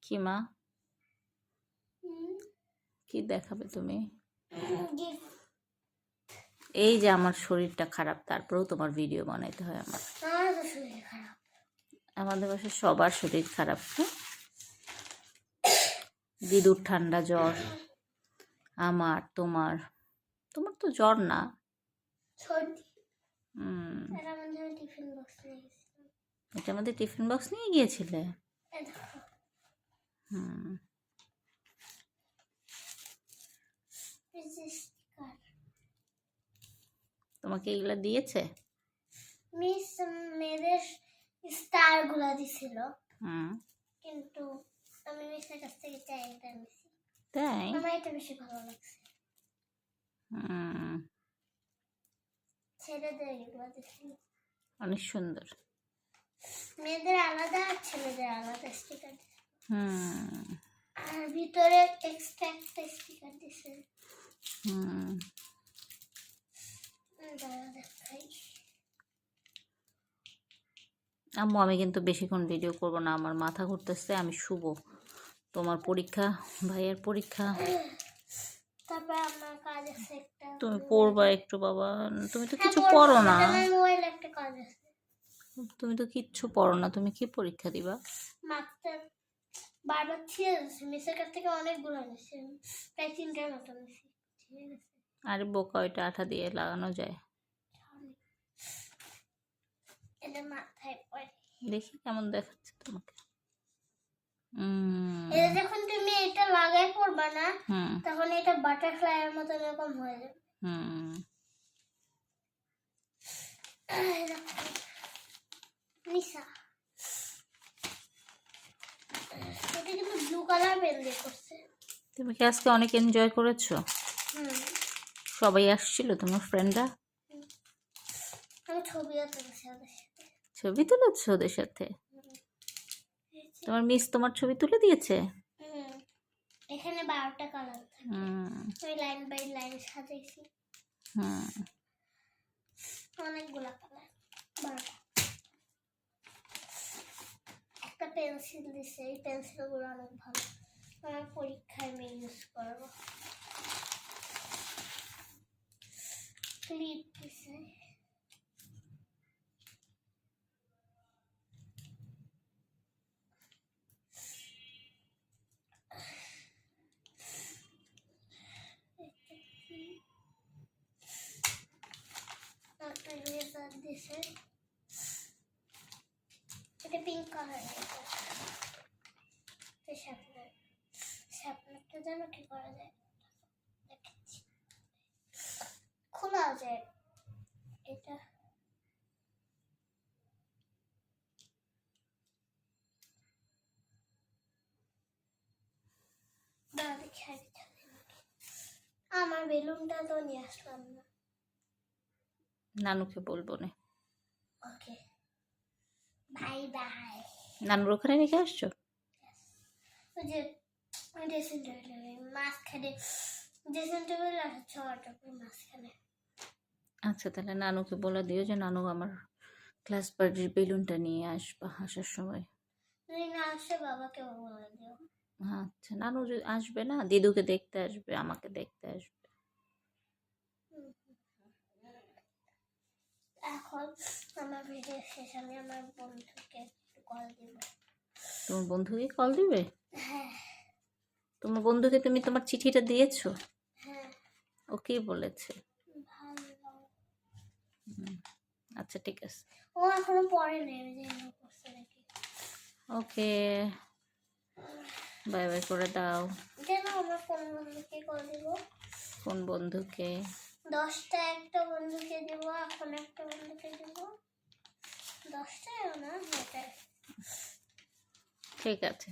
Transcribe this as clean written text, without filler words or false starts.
কি মা, কি দেখাবে তুমি? এই যে আমার শরীরটা খারাপ, তারপরেও তোমার ভিডিও বানাইতে হয় আমার। আমাদের বাসায় সবার শরীর খারাপ। দিদুর ঠান্ডা জ্বর, আমার, তোমার তো জ্বর না। এটা আমাদের টিফিন বক্স নিয়ে গিয়েছিলে? তোমাকে এগুলা দিয়েছে? মিস মেয়েদের স্টার গুলা দিছিল, কিন্তু আমি মিসের কাছ থেকে চাই এটা নিছি। তাই? আমার এটা বেশি ভালো লাগছে। ছেলেদের এগুলো দিছিল, অনেক সুন্দর। মেয়েদের আলাদা আর ছেলেদের আলাদা স্টিকার দিছে। আর ভিতরে এক্সট্রা একটা স্টিকার দিছে। আম্মু, আমি কিন্তু বেশিক্ষণ ভিডিও করব না, আমার মাথা ঘুরতেছে, আমি শুবো। তোমার পরীক্ষা, ভাইয়ের পরীক্ষা, তারপর আমার কাজ আছে একটা। তুমি পড়বা একটু বাবা, তুমি তো কিছু পড়ো না। মোবাইলে একটা কাজ আছে। তুমি তো কিচ্ছু পড়ো না, তুমি কি পরীক্ষা দিবা? মাস্টার বারবার ছিঁড়েছে, মিসের কাছ থেকে অনেকগুলো নিয়েছি, প্রায় 3টার মতো নিয়েছি। ঠিক আছে, আরে বোকা, ওইটা আঠা দিয়ে লাগানো যায়। এটা মাথায় পড়ে, দেখি কেমন দেখাচ্ছে তোমাকে। এটা যখন তুমি এটা লাগাই পড়বা না, তখন এটা বাটারফ্লাই এর মতো এরকম হয়ে যাবে। নিশা এটা কিন্তু ব্লু কালার পেন দিয়ে করছে। তুমি কি আজকে অনেক এনজয় করেছো? সবাই আসছিল তোমার ফ্রেন্ডরা? আমি ছবিও তুলেছি ওদের সাথে। ছবি তুলেছো ওদের সাথে? তোমার মিস তোমার ছবি তুলে দিয়েছে? এখানে 12টা কালার থাকে, আমি লাইন বাই লাইন সাজাইছি। অনেকগুলা কালার, 12টা। একটা পেন্সিল দিছে, এই পেন্সিলগুলো অনেক ভালো, আমার পরীক্ষায় আমি ইউজ করবো। ক্লিপ দিছে, দিছে, এটা পিঙ্ক কালার। সামনেটা যেন কি করা যায়, খোলা যায় এটা। আমার বেলুনটা তো নিয়ে আসলাম না, নানুকে বলবো না। ওকে, বাই বাই। নানুর ওখানে রেখে আসছো? ওই যে ড্রেসিং টেবিলে মাঝখানে, ড্রেসিং টেবিল আর ছটা মাঝখানে। আচ্ছা, তাহলে নানুকে বলে দিও যে নানু আমার ক্লাস পার্টির বেলুনটা নিয়ে আসবা আসার সময়। যদি না আসে বাবাকে বলে দিও। আচ্ছা, নানু আসবে না, দিদুকে দেখতে আসবে, আমাকে দেখতে আসবে। এখন আমার ভিডিও শেষ, আমি আমার বন্ধুকে কল দিব। তোমার বন্ধুকে কল দিবে? হ্যাঁ। তোমার বন্ধুকে তুমি তোমার চিঠিটা দিয়েছো? হ্যাঁ। ও কি বলেছে? ভালো। আচ্ছা, ঠিক আছে। ও এখনো পড়ে নেই, করছে নাকি। ওকে, বাই বাই করে দাও। কেন, আমার কোন বন্ধুকে কল দিব? কোন বন্ধুকে? 10টা একটা বন্ধুকে দিব, এখন একটা বন্ধুকে দিব। 10টাও না, 9টা। ঠিক আছে।